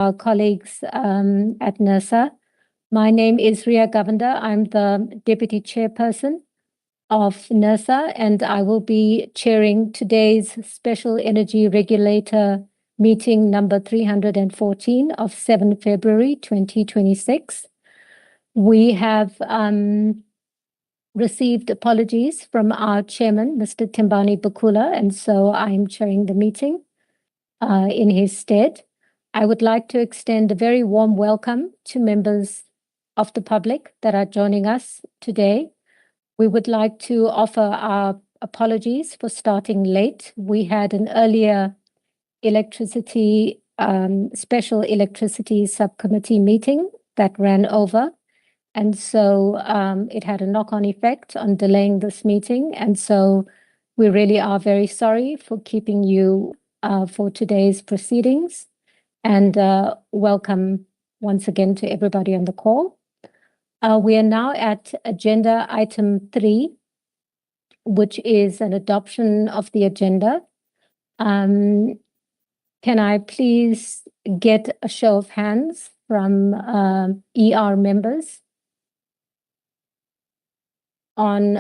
our colleagues at NERSA. My name is Ria Govender. I'm the Deputy Chairperson of NERSA, and I will be chairing today's Special Energy Regulator meeting number 314 of 7 February 2026. We have received apologies from our chairman, Mr. Timbani Bakula, and so I'm chairing the meeting in his stead. I would like to extend a very warm welcome to members of the public that are joining us today. We would like to offer our apologies for starting late. We had an earlier special electricity subcommittee meeting that ran over. And so it had a knock-on effect on delaying this meeting. And so we really are very sorry for keeping you for today's proceedings. And welcome once again to everybody on the call. We are now at agenda item 3, which is an adoption of the agenda. Can I please get a show of hands from ER members on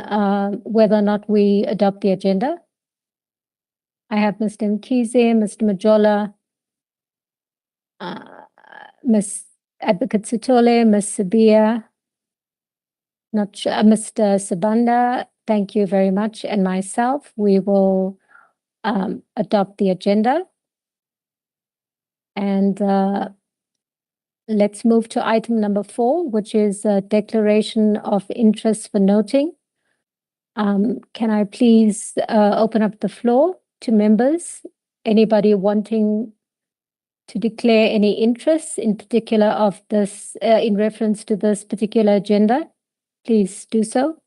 whether or not we adopt the agenda? I have Mr. Mkhize, Mr. Majola, Ms. Advocate Sitole, Ms. Sabia, not sure, Mr. Sabanda, thank you very much, and myself. We will adopt the agenda. And let's move to item number 4, which is a declaration of interest for noting. Can I please open up the floor to members? Anybody wanting to declare any interest in particular of this, in reference to this particular agenda, please do so.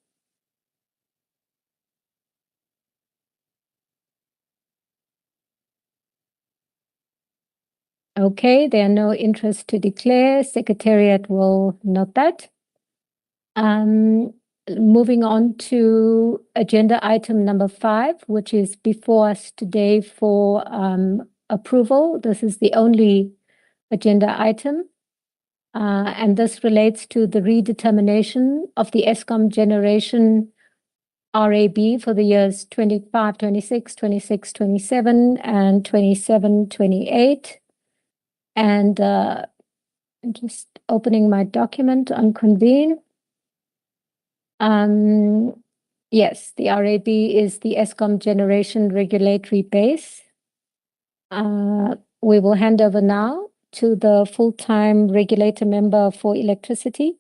Okay, there are no interest to declare. Secretariat will note that. Moving on to agenda item number 5, which is before us today for approval. This is the only agenda item, and this relates to the redetermination of the Eskom generation RAB for the years 25-26, 26-27, and 27-28. And I'm just opening my document on convene. Yes, the RAB is the Eskom generation regulatory base. We will hand over now to the full-time regulator member for electricity,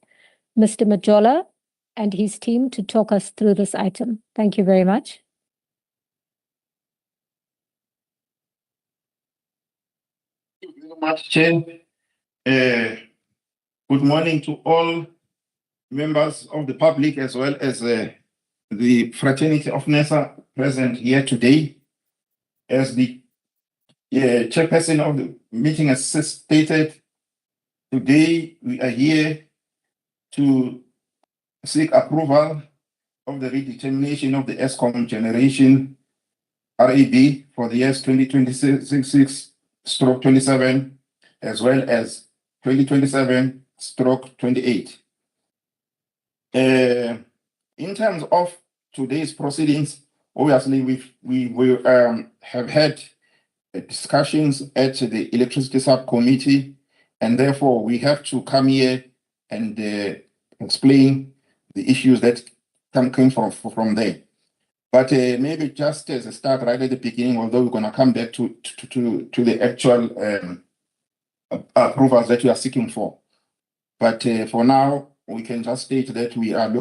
Mr. Majola, and his team to talk us through this item. Thank you very much. Thank you very much, Chair. Good morning to all members of the public as well as the fraternity of NERSA present here today. As the chairperson of the meeting has stated, today we are here to seek approval of the redetermination of the Eskom generation RAB for the years 2026/27 as well as 2027/28. In terms of today's proceedings, obviously we have had discussions at the electricity subcommittee, and therefore we have to come here and explain the issues that came from there. But maybe just as a start right at the beginning, although we're going to come back to the actual approvals that we are seeking for. But for now, we can just state that we are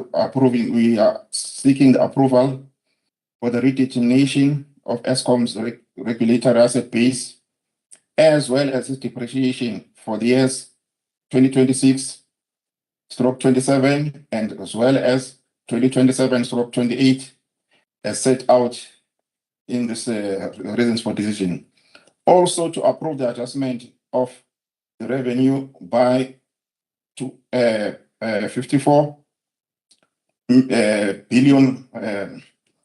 seeking the approval for the redetermination of Eskom's regulatory asset base, as well as its depreciation for the years 2026/27, and as well as 2027/28, as set out in this reasons for decision. Also to approve the adjustment of the revenue by 54 billion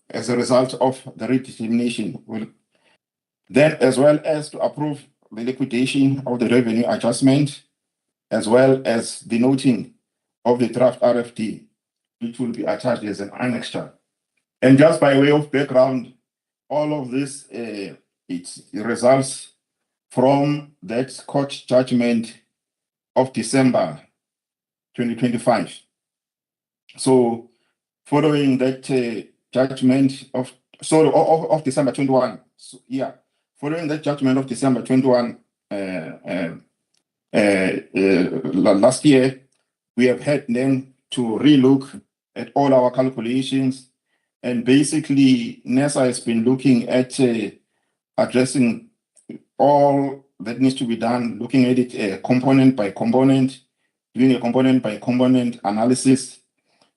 as a result of the redetermination. Then, as well as to approve the liquidation of the revenue adjustment, as well as the noting of the draft RFD, which will be attached as an annexure. And just by way of background, all of this, it results from that court judgment of December 2025. So following that judgment of December 21, so, yeah, following that judgment of December 21 last year, we have had then to relook at all our calculations, and basically NESA has been looking at addressing all that needs to be done, looking at it component by component, doing a component by component analysis.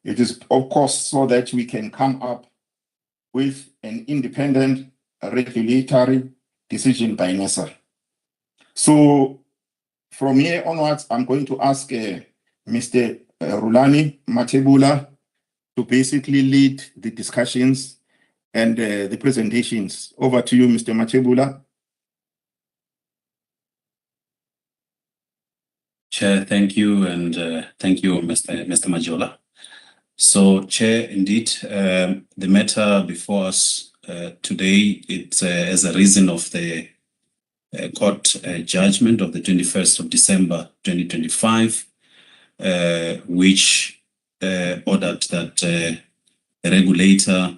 It is, of course, so that we can come up with an independent regulatory decision by NESA. So from here onwards, I'm going to ask Mr. Rulani Matebula to basically lead the discussions and the presentations. Over to you, Mr. Matebula. Chair, thank you, and thank you, Mr. Majola. So, Chair, indeed, the matter before us today, it's as a reason of the court judgment of the 21st of December 2025, which ordered that the regulator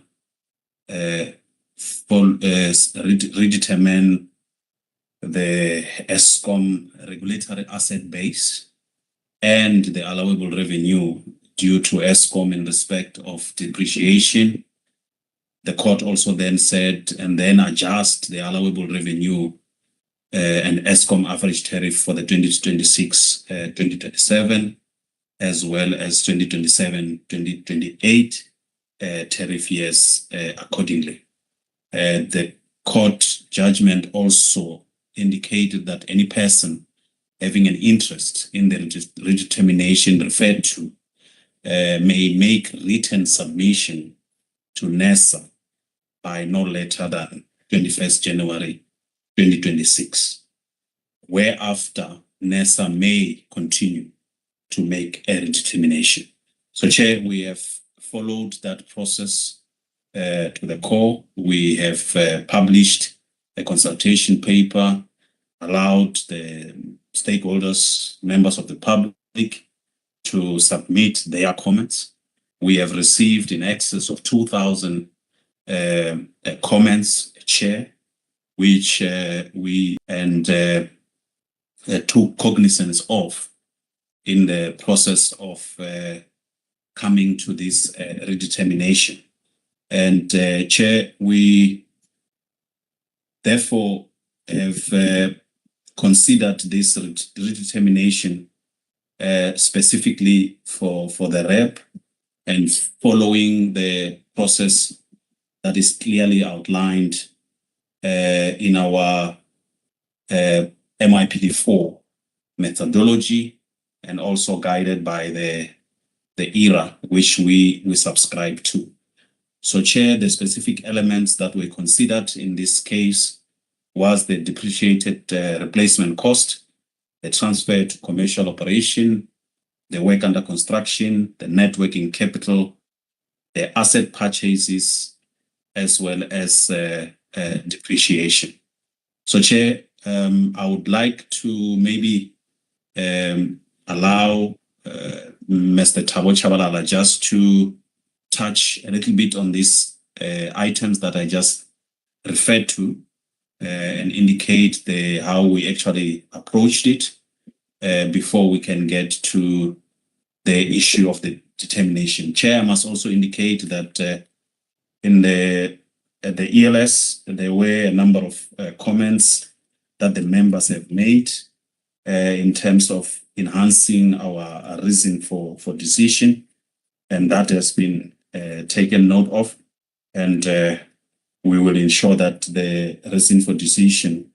redetermine the ESCOM regulatory asset base and the allowable revenue due to ESCOM in respect of depreciation. The court also then said, and then adjust the allowable revenue and ESCOM average tariff for the 2026-2027, as well as 2027-2028 tariff years accordingly. The court judgment also indicated that any person having an interest in the redetermination referred to may make written submission to NESA by no later than 21st January 2026, whereafter NESA may continue to make a redetermination. So, Chair, we have followed that process to the core. We have published a consultation paper, allowed the stakeholders, members of the public, to submit their comments. We have received in excess of 2,000 comments, Chair, which we took cognizance of in the process of coming to this redetermination. And Chair, we therefore have considered this redetermination specifically for the REP, and following the process that is clearly outlined in our MIPD4 methodology, and also guided by the ERA, which we subscribe to. So, Chair, the specific elements that were considered in this case was the depreciated replacement cost, the transfer to commercial operation, the work under construction, the net working capital, the asset purchases, as well as depreciation. So, Chair, I would like to maybe allow Mr. Thabo Chabalala just to touch a little bit on these items that I just referred to and indicate how we actually approached it before we can get to the issue of the determination. Chair, I must also indicate that in the ELS, there were a number of comments that the members have made in terms of enhancing our reason for decision, and that has been taken note of, and we will ensure that the reason for decision,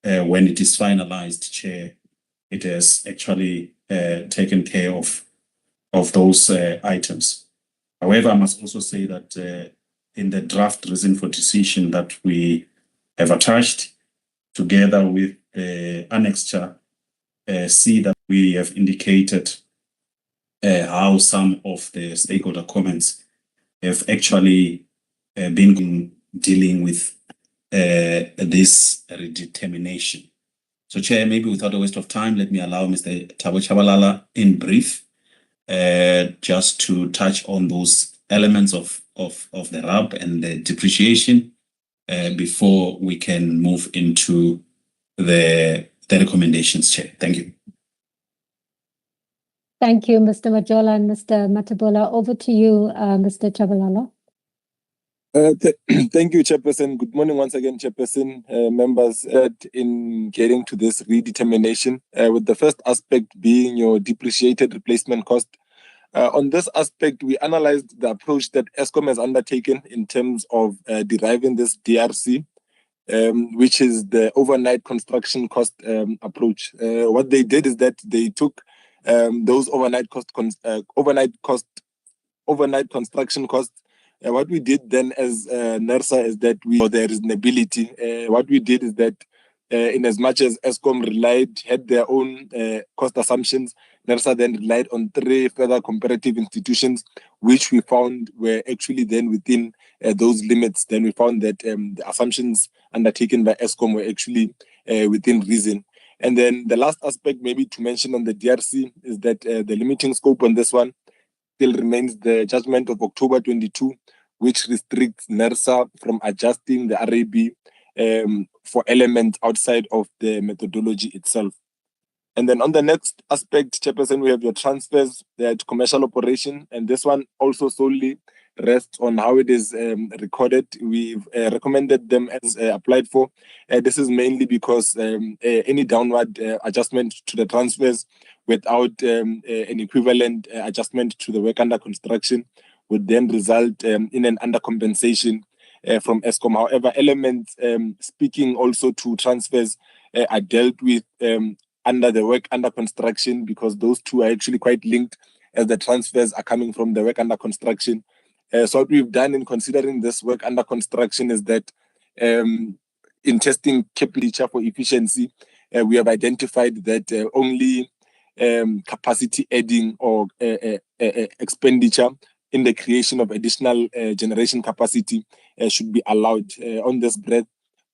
when it is finalized, Chair, it has actually taken care of those items. However, I must also say that in the draft reason for decision that we have attached, together with the annexure C that we have indicated how some of the stakeholder comments have actually been dealing with this redetermination. So, Chair, maybe without a waste of time, let me allow Mr. Thabo Chabalala in brief just to touch on those elements of the RAB and the depreciation before we can move into the recommendations, Chair. Thank you. Thank you, Mr. Majola and Mr. Matabola. Over to you, Mr. Chabalala. Thank you, Chairperson. Good morning once again, Chairperson, members. In getting to this redetermination, with the first aspect being your depreciated replacement cost. On this aspect, we analyzed the approach that Eskom has undertaken in terms of deriving this DRC, which is the overnight construction cost approach. What they did is that they took those overnight construction costs. What we did then as NERSA is that the reasonability. What we did is that in as much as Eskom had their own cost assumptions, NERSA then relied on 3 further comparative institutions, which we found were actually then within those limits. Then we found that the assumptions undertaken by Eskom were actually within reason. And then the last aspect maybe to mention on the DRC is that the limiting scope on this one still remains the judgment of October 22, which restricts NERSA from adjusting the RAB for elements outside of the methodology itself. And then on the next aspect, Chairperson, we have your transfers to commercial operation, and this one also solely rests on how it is recorded. We've recommended them as applied for. This is mainly because any downward adjustment to the transfers without an equivalent adjustment to the work under construction would then result in an undercompensation from Eskom. However, elements speaking also to transfers are dealt with under the work under construction, because those two are actually quite linked, as the transfers are coming from the work under construction. So what we've done in considering this work under construction is that in testing capital for efficiency, we have identified that only capacity adding or expenditure in the creation of additional generation capacity should be allowed. On this breath,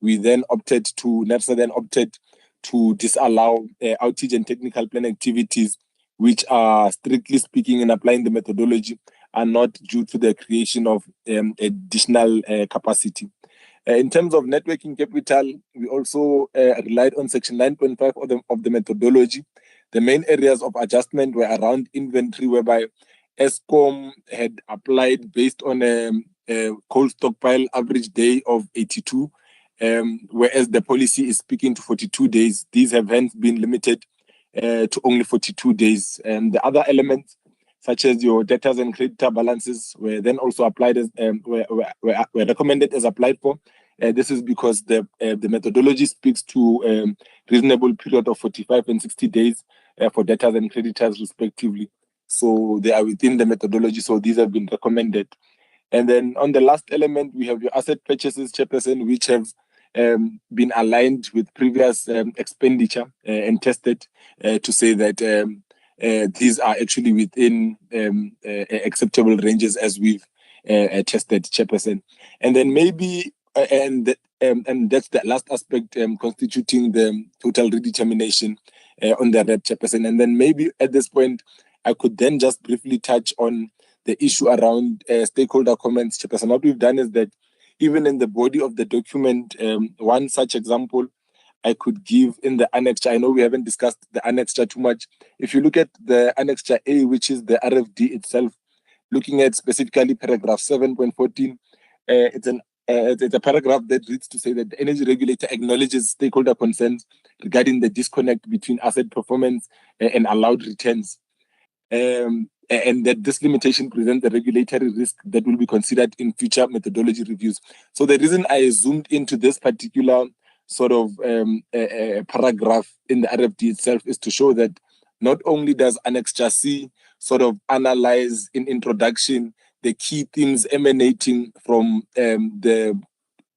NERSA then opted to disallow outage and technical plan activities, which are strictly speaking in applying the methodology, are not due to the creation of additional capacity. In terms of networking capital, we also relied on section 9.5 of the methodology. The main areas of adjustment were around inventory, whereby Eskom had applied based on a coal stockpile average day of 82, whereas the policy is speaking to 42 days. These have hence been limited to only 42 days. And the other elements, such as your debtors and creditor balances, were then also applied as were recommended as applied for. This is because the methodology speaks to reasonable period of 45 and 60 days for debtors and creditors respectively. So they are within the methodology, so these have been recommended. And then on the last element, we have your asset purchases, Chairperson, which have been aligned with previous expenditure and tested to say that these are actually within acceptable ranges as we've tested, Chairperson. And then maybe, and that's the last aspect constituting the total redetermination on the REP, Chairperson. And then maybe at this point, I could then just briefly touch on the issue around stakeholder comments, Chairperson. What we've done is that even in the body of the document, one such example I could give in the annexure. I know we haven't discussed the annexure too much. If you look at the annexure A, which is the RFD itself, looking at specifically paragraph 7.14, it's a paragraph that reads to say that the energy regulator acknowledges stakeholder concerns regarding the disconnect between asset performance and allowed returns. And that this limitation presents a regulatory risk that will be considered in future methodology reviews. So the reason I zoomed into this particular sort of paragraph in the RFD itself is to show that not only does Annexure C sort of analyze in introduction the key themes emanating from the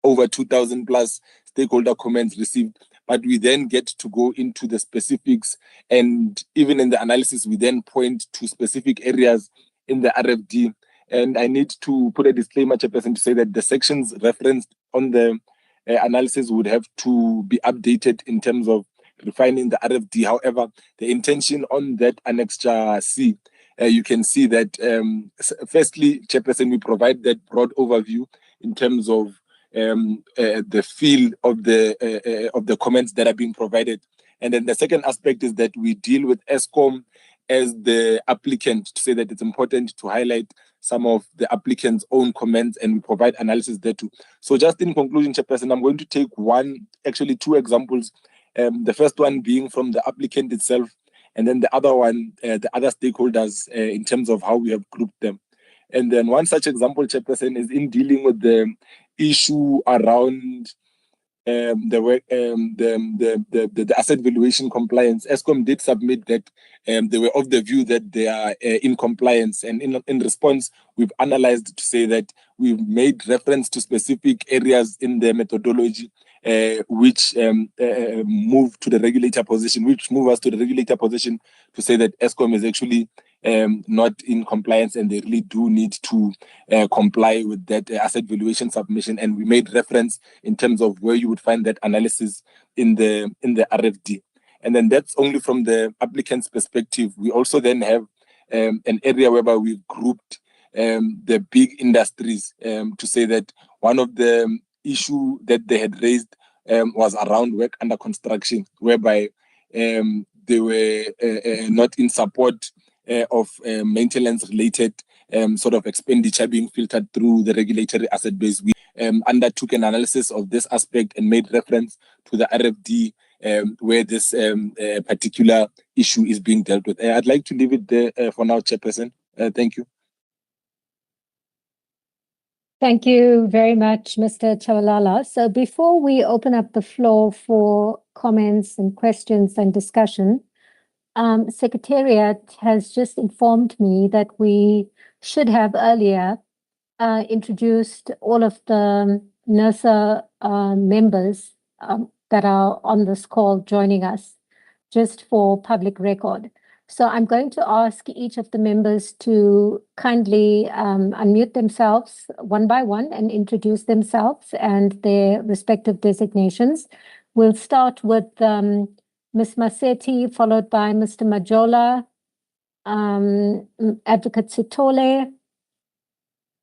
over 2,000 plus stakeholder comments received, but we then get to go into the specifics, and even in the analysis, we then point to specific areas in the RFD. And I need to put a disclaimer, Chairperson, to say that the sections referenced on the analysis would have to be updated in terms of refining the RFD. However, the intention on that Annexure C, you can see that firstly, Chairperson, we provide that broad overview in terms of the feel of the comments that are being provided. And then the second aspect is that we deal with Eskom as the applicant, to say that it's important to highlight some of the applicant's own comments, and we provide analysis there too. So just in conclusion, Chairperson, I'm going to take two examples. The first one being from the applicant itself, and then the other one, the other stakeholders in terms of how we have grouped them. And then one such example, Chairperson, is in dealing with the issue around the asset valuation compliance. Eskom did submit that they were of the view that they are in compliance, and in response, we've analyzed to say that we've made reference to specific areas in the methodology which move us to the regulator position to say that Eskom is actually not in compliance, and they really do need to comply with that asset valuation submission. And we made reference in terms of where you would find that analysis in the RFD. And then that's only from the applicant's perspective. We also then have an area whereby we've grouped the big industries to say that one of the issue that they had raised was around work under construction, whereby they were not in support of maintenance-related sort of expenditure being filtered through the regulatory asset base. We undertook an analysis of this aspect and made reference to the RFD where this particular issue is being dealt with. I'd like to leave it there for now, Chairperson. Thank you. Thank you very much, Mr. Chabalala. So before we open up the floor for comments and questions and discussion, Secretariat has just informed me that we should have earlier introduced all of the NERSA members that are on this call joining us, just for public record. So I'm going to ask each of the members to kindly unmute themselves one by one and introduce themselves and their respective designations. We'll start with Ms. Maseti, followed by Mr. Majola, Advocate Sitole.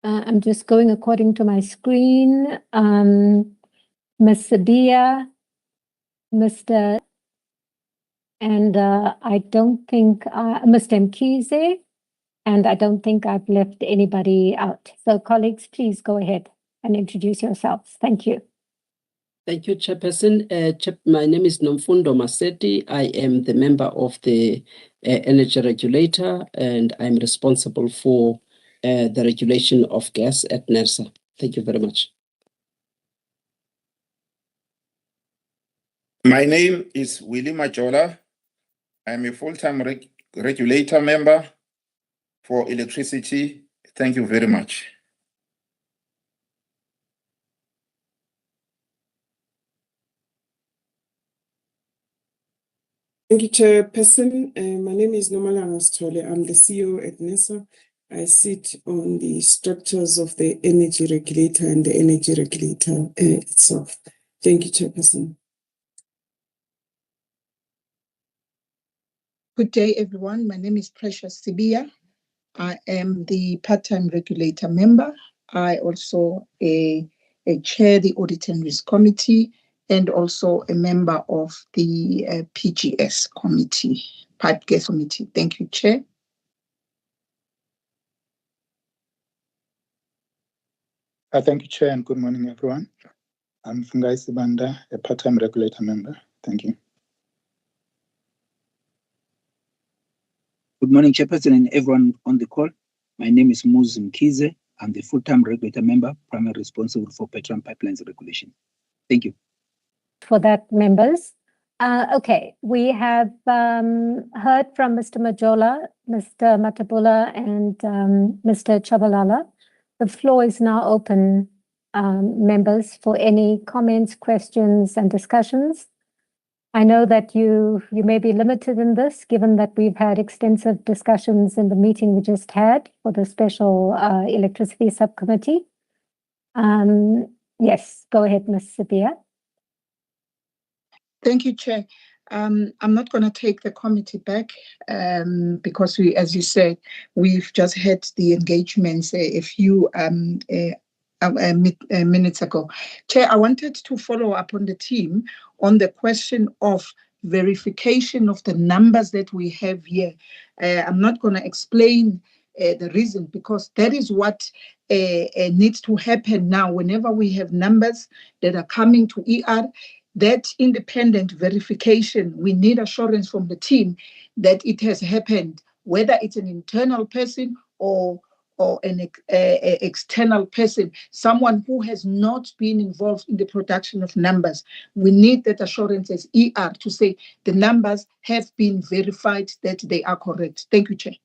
I'm just going according to my screen. Ms. Sabia, Mr. And I don't think Mr. Mkhize, and I don't think I've left anybody out. So colleagues, please go ahead and introduce yourselves. Thank you. Thank you, Chairperson. My name is Nomfundo Maseti. I am the member of the Energy Regulator, and I'm responsible for the regulation of gas at NERSA. Thank you very much. My name is Willie Majola. I'm a full-time regulator member for electricity. Thank you very much. Thank you, Chairperson. My name is Nomala Anastole. I'm the CEO at NERSA. I sit on the structures of the Energy Regulator and the Energy Regulator itself. Thank you, Chairperson. Good day, everyone. My name is Precious Sibia. I am the part-time regulator member. I also chair the Audit and Risk Committee and also a member of the PGS Committee, Pipe Gas Committee. Thank you, Chair. Thank you, Chair, and good morning, everyone. I'm Fungai Sibanda, a part-time regulator member. Thank you. Good morning, Chairperson, and everyone on the call. My name is Muz Mkhize. I'm the full-time regulator member, primarily responsible for petroleum pipelines regulation. Thank you. For that, members. Okay, we have heard from Mr. Majola, Mr. Matabula, and Mr. Chabalala. The floor is now open, members, for any comments, questions, and discussions. I know that you may be limited in this, given that we've had extensive discussions in the meeting we just had for the special electricity subcommittee. Yes, go ahead, Ms. Sibiya. Thank you, Chair. I'm not going to take the committee back because we, as you said, we've just had the engagements a few minutes ago. Chair, I wanted to follow up on the team on the question of verification of the numbers that we have here. I'm not going to explain the reason because that is what needs to happen now. Whenever we have numbers that are coming to ER, that independent verification, we need assurance from the team that it has happened, whether it's an internal person or an external person, someone who has not been involved in the production of numbers. We need that assurance as ER to say the numbers have been verified, that they are correct. Thank you, Chair.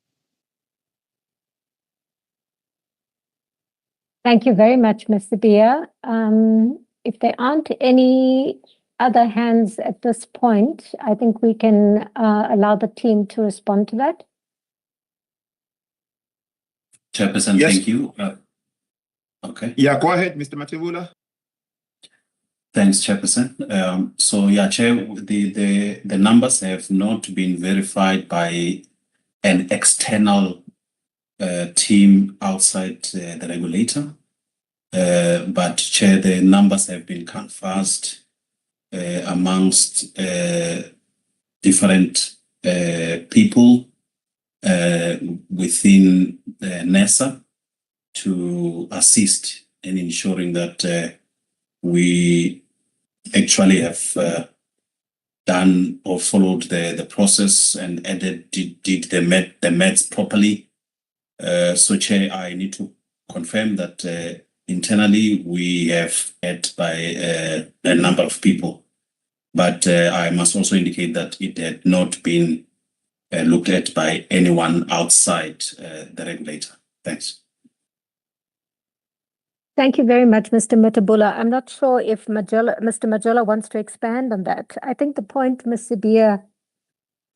Thank you very much, Ms. Sibiya. If there aren't any other hands at this point, I think we can allow the team to respond to that. Chairperson, Yes. Thank you. Okay. Yeah, go ahead, Mr. Matebula. Thanks, Chairperson. So yeah, Chair, the numbers have not been verified by an external team outside the regulator. But Chair, the numbers have been canvassed amongst different people within NESA to assist in ensuring that we actually have done or followed the process and did the maths properly. So Chair, I need to confirm that internally we have had by a number of people, but I must also indicate that it had not been looked at by anyone outside the regulator. Thanks. Thank you very much, Mr. Matebula. I'm not sure if Mr. Majola wants to expand on that. I think the point Ms. Sibiya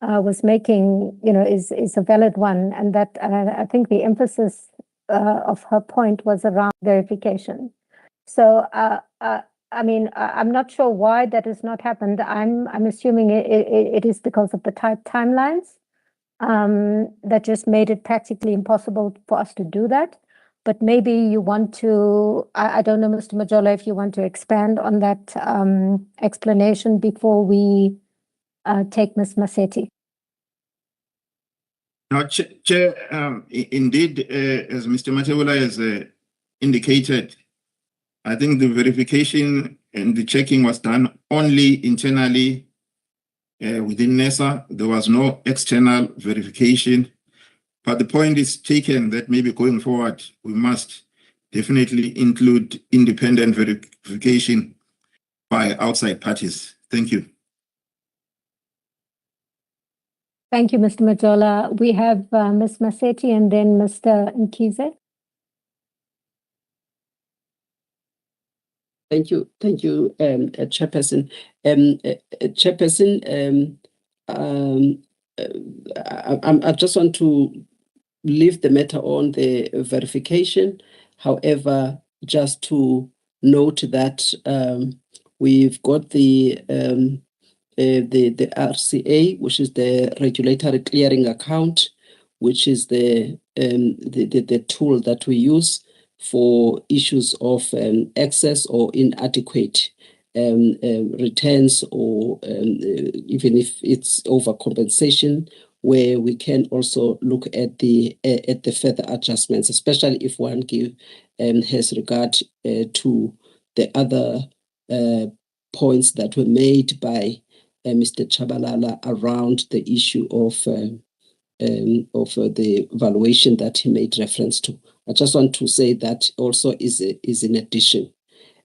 was making, is a valid one, and that I think the emphasis of her point was around verification. So, I mean, I'm not sure why that has not happened. I'm assuming it is because of the tight timelines that just made it practically impossible for us to do that. But maybe you want to, I don't know, Mr. Majola, if you want to expand on that explanation before we take Ms. Maseti. No, Chair, indeed, as Mr. Matebula has indicated, I think the verification and the checking was done only internally within NESA. There was no external verification. But the point is taken that maybe going forward, we must definitely include independent verification by outside parties. Thank you. Thank you, Mr. Majola. We have Ms. Maseti and then Mr. Nkize. Thank you, Chairperson. Chairperson, I just want to leave the matter on the verification. However, just to note that we've got the RCA, which is the regulatory clearing account, which is the tool that we use for issues of excess or inadequate returns, or even if it's overcompensation, where we can also look at the further adjustments, especially if one has regard to the other points that were made by Mr. Chabalala around the issue of the valuation that he made reference to. I just want to say that also is in addition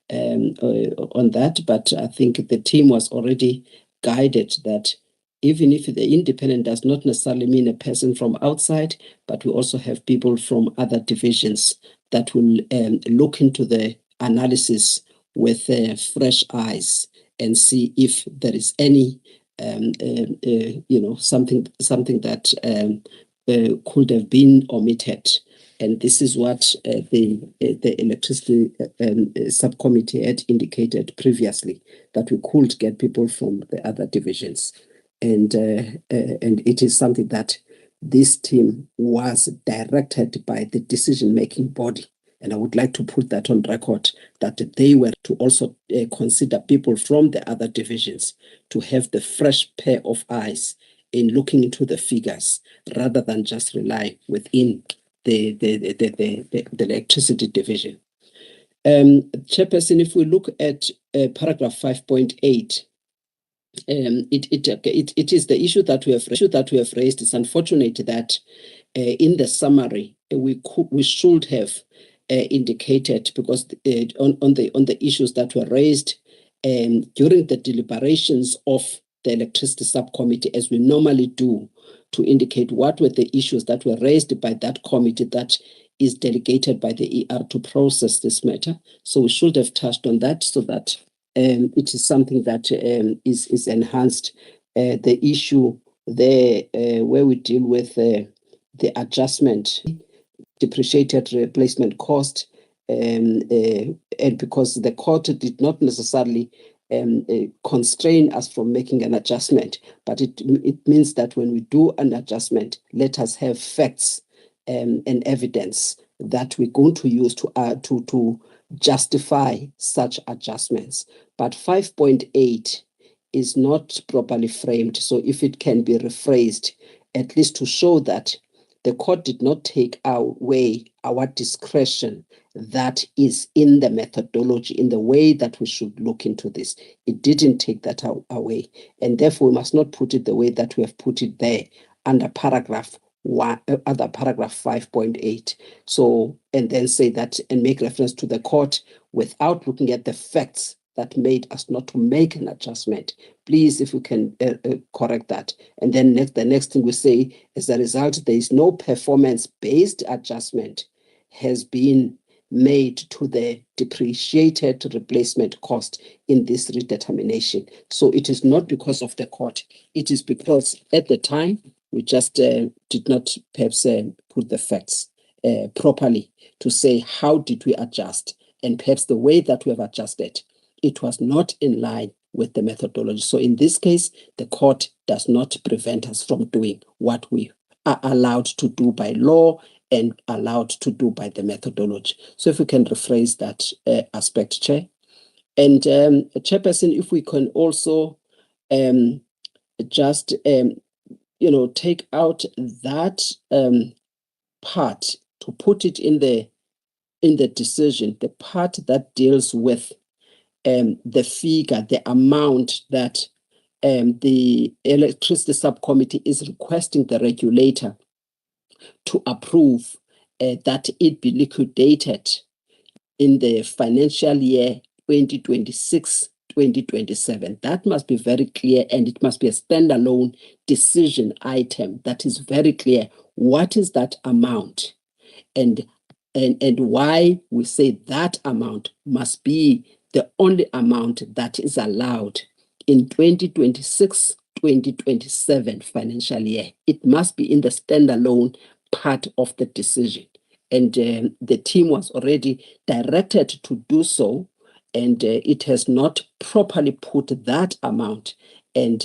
on that, but I think the team was already guided that even if the independent does not necessarily mean a person from outside, but we also have people from other divisions that will look into the analysis with fresh eyes and see if there is any something that could have been omitted. And this is what the electricity subcommittee had indicated previously, that we could get people from the other divisions. And it is something that this team was directed by the decision-making body. And I would like to put that on record, that they were to also consider people from the other divisions to have the fresh pair of eyes in looking into the figures, rather than just rely within the electricity division. Chairperson, if we look at paragraph 5.8, it is the issue that we have raised. It's unfortunate that in the summary we should have indicated, because on the issues that were raised during the deliberations of the electricity subcommittee, as we normally do, to indicate what were the issues that were raised by that committee that is delegated by the ER to process this matter. So we should have touched on that, so that it is something that is enhanced. The issue there where we deal with the adjustment, depreciated replacement cost, and because the court did not necessarily constrain us from making an adjustment, but it means that when we do an adjustment, let us have facts and evidence that we're going to use to justify such adjustments. But 5.8 is not properly framed. So if it can be rephrased, at least to show that the court did not take away our discretion that is in the methodology, in the way that we should look into this. It didn't take that away. And therefore, we must not put it the way that we have put it there under paragraph 5.8. So, and then say that and make reference to the court without looking at the facts that made us not to make an adjustment. Please, if you can correct that. And then the next thing we say, as a result, there is no performance-based adjustment has been made to the depreciated replacement cost in this redetermination. So it is not because of the court. It is because at the time, we just did not perhaps put the facts properly to say how did we adjust, and perhaps the way that we have adjusted, it was not in line with the methodology. So in this case, the court does not prevent us from doing what we are allowed to do by law and allowed to do by the methodology. So if we can rephrase that aspect, Chair. And Chairperson, if we can also just take out that part to put it in the decision, the part that deals with the figure, the amount that the electricity subcommittee is requesting the regulator to approve that it be liquidated in the financial year 2026-2027. That must be very clear, and it must be a standalone decision item that is very clear. What is that amount? And why we say that amount must be the only amount that is allowed in 2026-2027 financial year. It must be in the standalone part of the decision. And the team was already directed to do so, and it has not properly put that amount and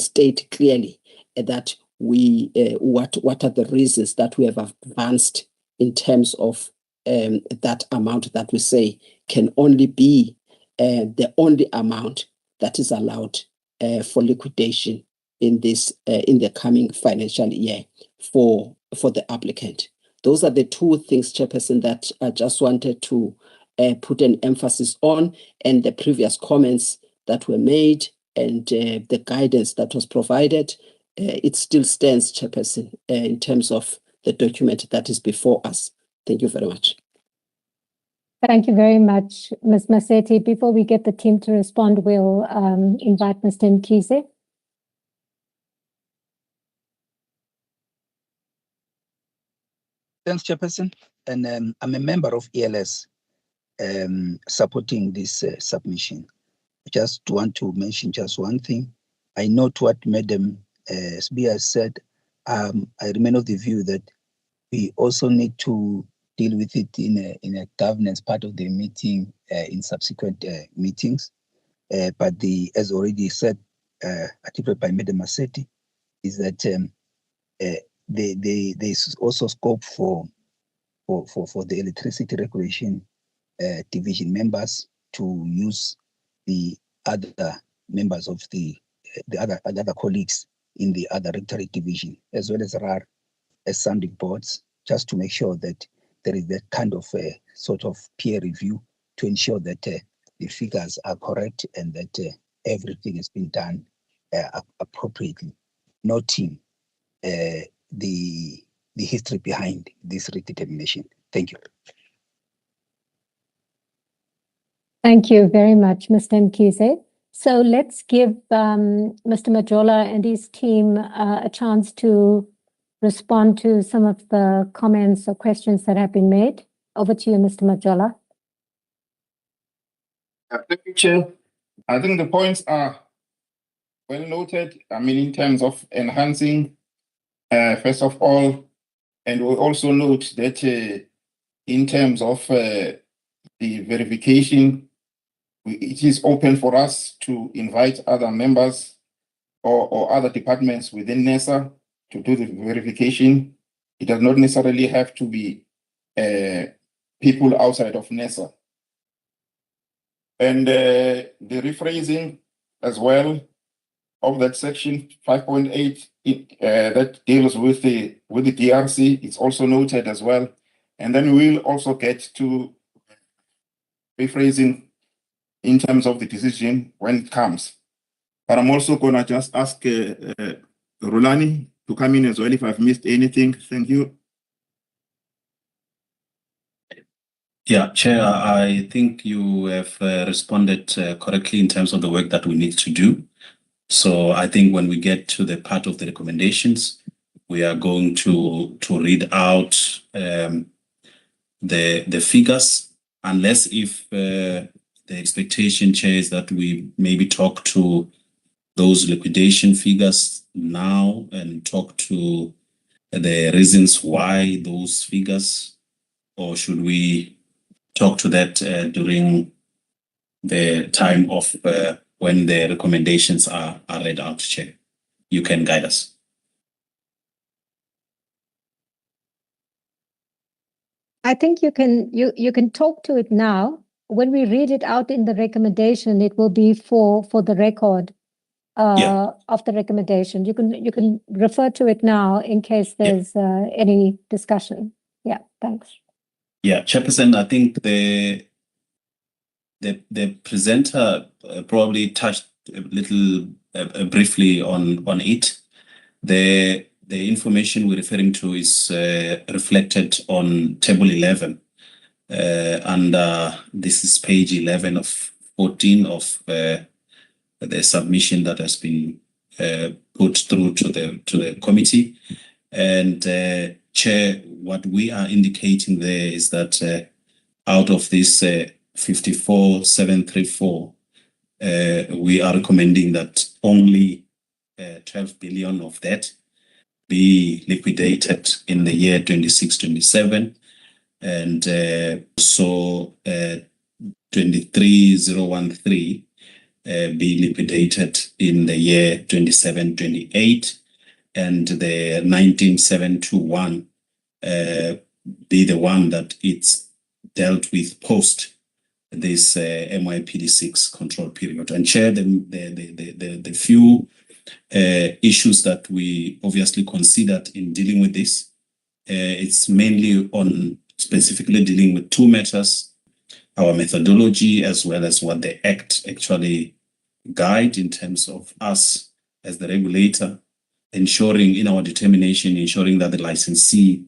state clearly that we what are the reasons that we have advanced in terms of that amount that we say can only be the only amount that is allowed for liquidation in this in the coming financial year for the applicant. Those are the two things, Chairperson, that I just wanted to put an emphasis on, and the previous comments that were made and the guidance that was provided. It still stands, Chairperson, in terms of the document that is before us. Thank you very much. Thank you very much, Ms. Maseti. Before we get the team to respond, we'll invite Mr. Mkhize. Thanks, Chairperson. And I'm a member of ELS supporting this submission. I just want to mention just one thing. I note what Madam Sbia said. I remain of the view that we also need to deal with it in a governance part of the meeting in subsequent meetings. But as already said, articulated by Madam Maseti, is that there's also scope for the electricity regulation division members to use the other members of the other colleagues in the other regulatory division, as well as RAR as sounding boards, just to make sure that there is that kind of sort of peer review to ensure that the figures are correct and that everything has been done appropriately, noting the history behind this redetermination. Thank you. Thank you very much, Mr. Mkhize. So let's give Mr. Majola and his team a chance to respond to some of the comments or questions that have been made. Over to you, Mr. Majola. Thank you, Chair. I think the points are well noted. I mean, in terms of enhancing, first of all, and we also note that in terms of the verification, it is open for us to invite other members or other departments within NESA to do the verification. It does not necessarily have to be people outside of NESA. And the rephrasing as well of that section 5.8 that deals with the DRC, it's also noted as well. And then we'll also get to rephrasing in terms of the decision when it comes. But I'm also gonna just ask Rulani to come in as well if I've missed anything. Thank you. Yeah, Chair, I think you have responded correctly in terms of the work that we need to do. So I think when we get to the part of the recommendations, we are going to read out the figures, unless if the expectation, Chair, is that we maybe talk to those liquidation figures now and talk to the reasons why those figures, or should we talk to that during the time of when the recommendations are read out, Chair? You can guide us. I think you can talk to it now. When we read it out in the recommendation, it will be for the record of the recommendation. You can refer to it now in case there's any discussion. Yeah, thanks. Yeah, Chairperson, I think the presenter probably touched a little briefly on it. The information we're referring to is reflected on table 11, and this is page 11 of 14 of the submission that has been put through to the committee. And Chair, what we are indicating there is that out of this 54,734, we are recommending that only 12 billion of that be liquidated in the year 26-27, and so 23,013 be liquidated in the year 27-28, and the 19,721 be the one that it's dealt with post this MYPD6 control period. And Chair, the few issues that we obviously considered in dealing with this, it's mainly on specifically dealing with two matters: our methodology, as well as what the Act actually guide in terms of us as the regulator, ensuring in our determination, ensuring that the licensee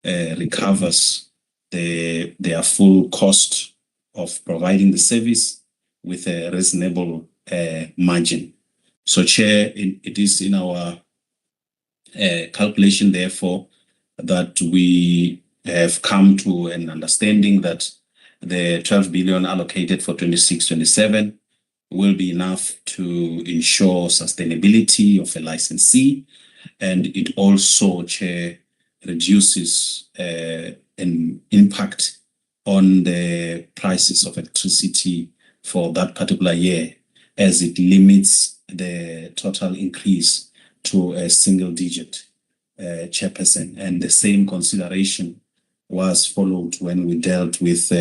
recovers their full cost of providing the service with a reasonable margin. So, Chair, it is in our calculation, therefore, that we have come to an understanding that the 12 billion allocated for 26-27 will be enough to ensure sustainability of a licensee, and it also, Chair, reduces an impact on the prices of electricity for that particular year, as it limits the total increase to a single digit, Chairperson. And the same consideration was followed when we dealt with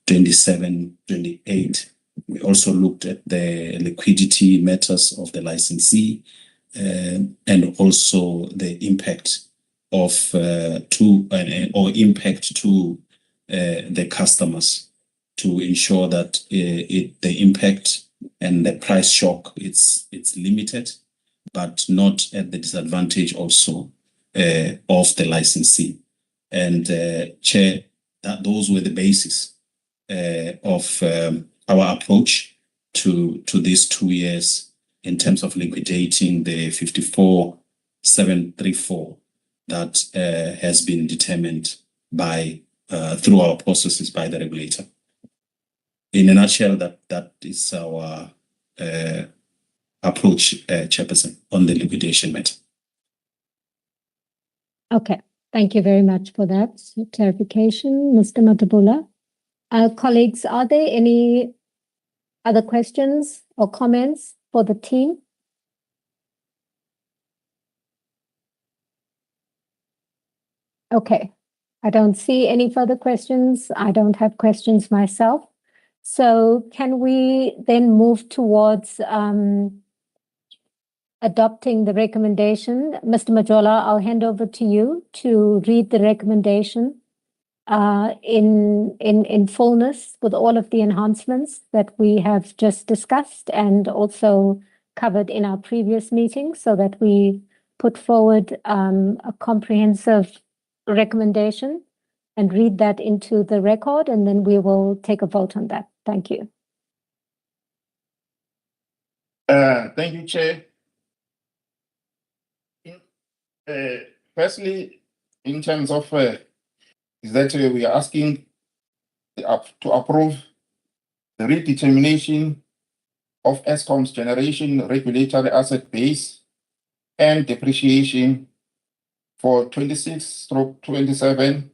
27-28. We also looked at the liquidity matters of the licensee, and also the impact of impact to the customers, to ensure that the impact and the price shock it's limited, but not at the disadvantage also of the licensee. And Chair, those were the basis of our approach to these 2 years in terms of liquidating the 54,734 that has been determined by through our processes by the regulator. In a nutshell, that is our approach, Chairperson, on the liquidation matter. Okay, thank you very much for that clarification, Mr. Matabula. Colleagues, are there any other questions or comments for the team? Okay, I don't see any further questions. I don't have questions myself. So can we then move towards adopting the recommendation? Mr. Majola, I'll hand over to you to read the recommendation in fullness with all of the enhancements that we have just discussed and also covered in our previous meetings, so that we put forward a comprehensive recommendation and read that into the record, and then we will take a vote on that. Thank you. Thank you, Chair. Firstly, in terms of is that we are asking to approve the redetermination of Eskom's generation regulatory asset base and depreciation for 26/27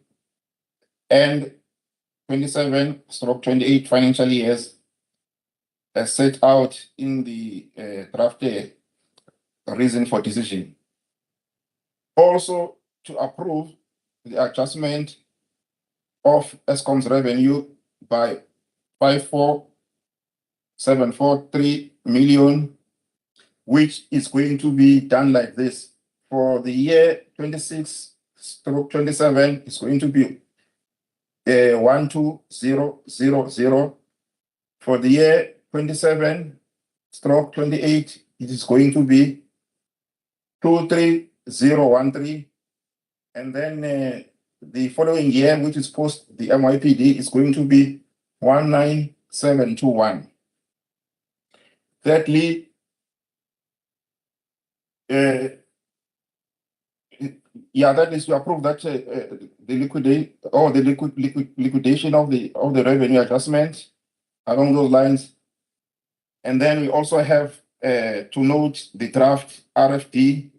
and 27/28 financial years, as set out in the draft reason for decision. Also, to approve the adjustment of Eskom's revenue by 54743 million, which is going to be done like this. For the year 26/27, it's going to be 12000. For the year 27/28, it is going to be 23013. And then the following year, which is post the MYPD, is going to be 19721. Thirdly, that is to approve that the liquidation of the revenue adjustment along those lines. And then we also have to note the draft RFD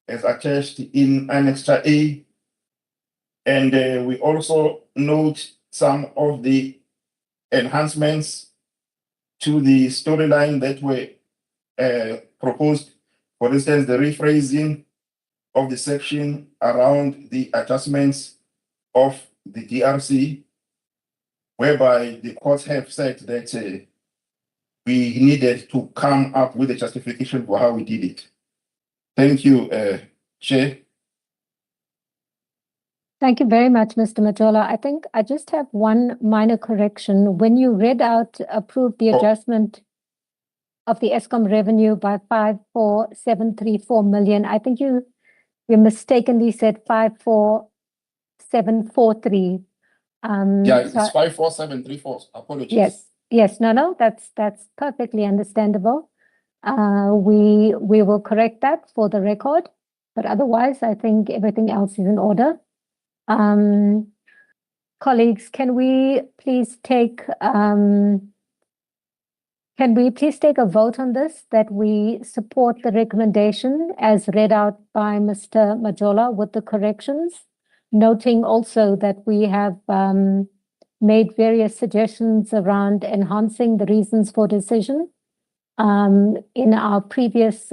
as attached in Annex A. And we also note some of the enhancements to the storyline that were proposed. For instance, the rephrasing of the section around the adjustments of the DRC, whereby the courts have said that we needed to come up with a justification for how we did it. Thank you, Chair. Thank you very much, Mr. Majola. I think I just have one minor correction. When you read out, approve the adjustment of the Eskom revenue by 54734 million, I think you mistakenly said 54743. It's 54734. Apologies. Yes. No, that's perfectly understandable. We will correct that for the record, but otherwise, I think everything else is in order. Colleagues, can we please take Can we please take a vote on this, that we support the recommendation as read out by Mr. Majola with the corrections? Noting also that we have made various suggestions around enhancing the reasons for decision in our previous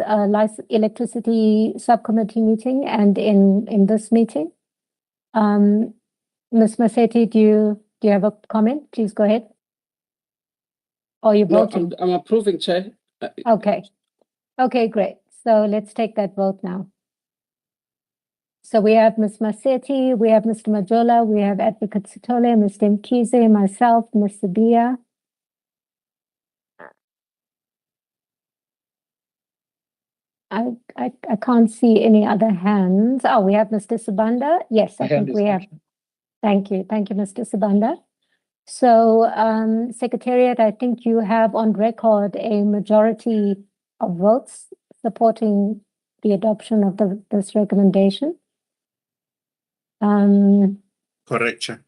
electricity subcommittee meeting and in this meeting. Ms. Masetti, do you have a comment? Please go ahead. Or you're No, voting? I'm approving, Chair. Okay. Okay, great. So let's take that vote now. So we have Ms. Masetti, we have Mr. Majola, we have Advocate Sitole, Mr. Mkize, myself, Ms. Sabia. I can't see any other hands. Oh, we have Mr. Sibanda. Yes, I think we have. Thank you. Thank you, Mr. Sibanda. So, Secretariat, I think you have on record a majority of votes supporting the adoption of this recommendation. Correct, Chair.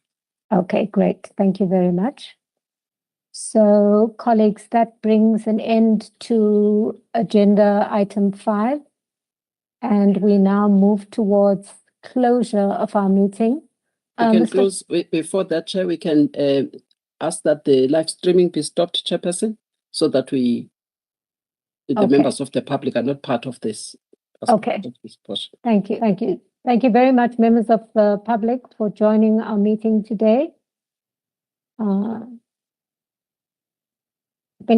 Okay, great. Thank you very much. So, colleagues, that brings an end to agenda item 5. And we now move towards closure of our meeting. We can Mr. close before that, Chair. We can ask that the live streaming be stopped, Chairperson, so that the Okay. members of the public are not part of this. Okay. Of this portion. Thank you. Thank you. Thank you very much, members of the public, for joining our meeting today.